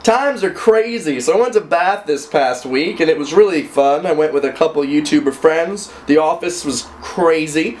Times are crazy, so I went to Bath this past week, and it was really fun. I went with a couple YouTuber friends. The office was crazy.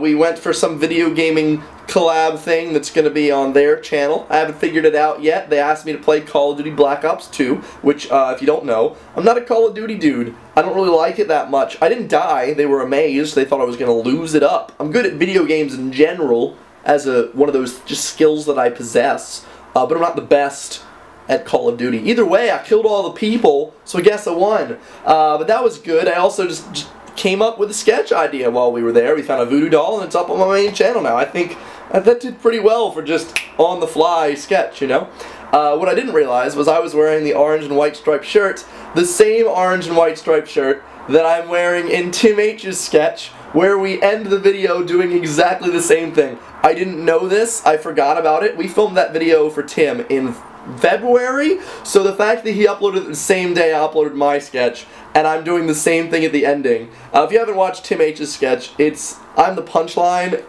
We went for some video gaming collab thing that's going to be on their channel. I haven't figured it out yet. They asked me to play Call of Duty Black Ops 2, which, if you don't know, I'm not a Call of Duty dude. I don't really like it that much. I didn't die. They were amazed. They thought I was going to lose it up. I'm good at video games in general, as one of those just skills that I possess, but I'm not the best at Call of Duty. Either way, I killed all the people, so I guess I won. But that was good. I also just came up with a sketch idea while we were there. We found a voodoo doll, and it's up on my main channel now. I think that did pretty well for just on-the-fly sketch, you know? What I didn't realize was I was wearing the orange and white striped shirt, the same orange and white striped shirt that I'm wearing in Tim H's sketch, where we end the video doing exactly the same thing. I didn't know this. I forgot about it. We filmed that video for Tim in February, so the fact that he uploaded it the same day I uploaded my sketch, and I'm doing the same thing at the ending. If you haven't watched Tim H's sketch, I'm the punchline,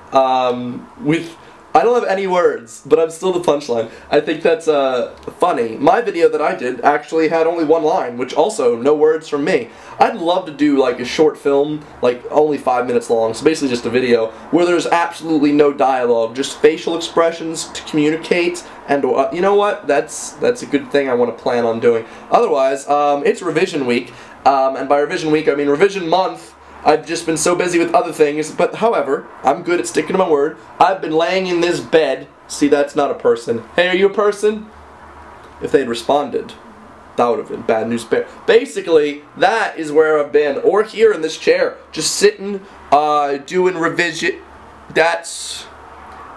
I don't have any words, but I'm still the punchline. I think that's funny. My video that I did actually had only one line, which also, no words from me. I'd love to do like a short film, like only 5 minutes long, so basically just a video, where there's absolutely no dialogue, just facial expressions to communicate, and you know what? That's a good thing I want to plan on doing. Otherwise, it's revision week, and by revision week I mean revision month. I've just been so busy with other things, but however, I'm good at sticking to my word. I've been laying in this bed. See, that's not a person. Hey, are you a person? If they'd responded, that would have been bad news bear. Basically, that is where I've been, or here in this chair, just sitting, doing revision. That's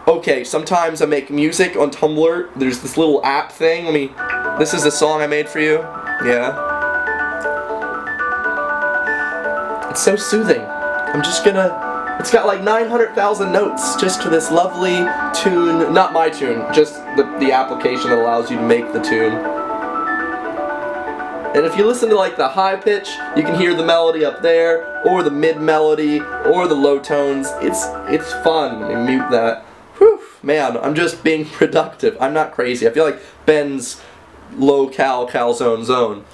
okay. Sometimes I make music on Tumblr. There's this little app thing. This is a song I made for you. Yeah. It's so soothing. I'm just gonna... It's got like 900,000 notes just to this lovely tune. Not my tune, just the application that allows you to make the tune. And if you listen to like the high pitch, you can hear the melody up there, or the mid melody, or the low tones. It's fun. Let me mute that. Whew, man, I'm just being productive. I'm not crazy. I feel like Ben's low-cal calzone zone.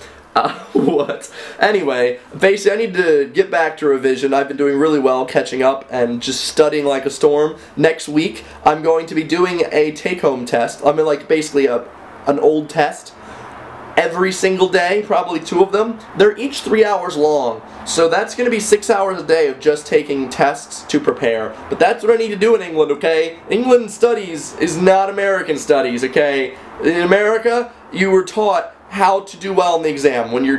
What? Anyway, basically I need to get back to revision. I've been doing really well catching up and just studying like a storm. Next week, I'm going to be doing a take-home test. I mean, like, basically an old test. Every single day, probably 2 of them. They're each 3 hours long. So that's going to be 6 hours a day of just taking tests to prepare. But that's what I need to do in England, okay? England studies is not American studies, okay? In America, you were taught how to do well in the exam. When you're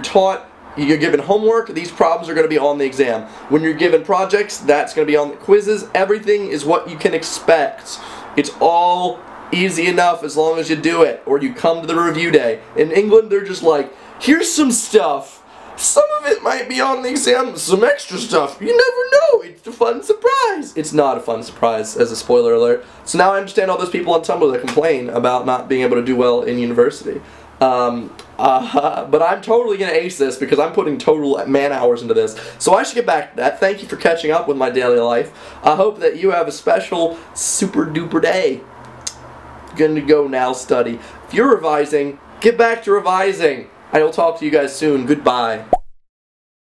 given homework, these problems are going to be on the exam. When you're given projects, that's going to be on the quizzes. Everything is what you can expect. It's all easy enough as long as you do it, or you come to the review day. In England, they're just like, here's some stuff. Some of it might be on the exam, some extra stuff. You never know. It's a fun surprise. It's not a fun surprise, as a spoiler alert. So now I understand all those people on Tumblr that complain about not being able to do well in university. But I'm totally gonna ace this because I'm putting total man hours into this. So I should get back to that. Thank you for catching up with my daily life. I hope that you have a special super duper day. Gonna go now study. If you're revising, get back to revising. I will talk to you guys soon. Goodbye.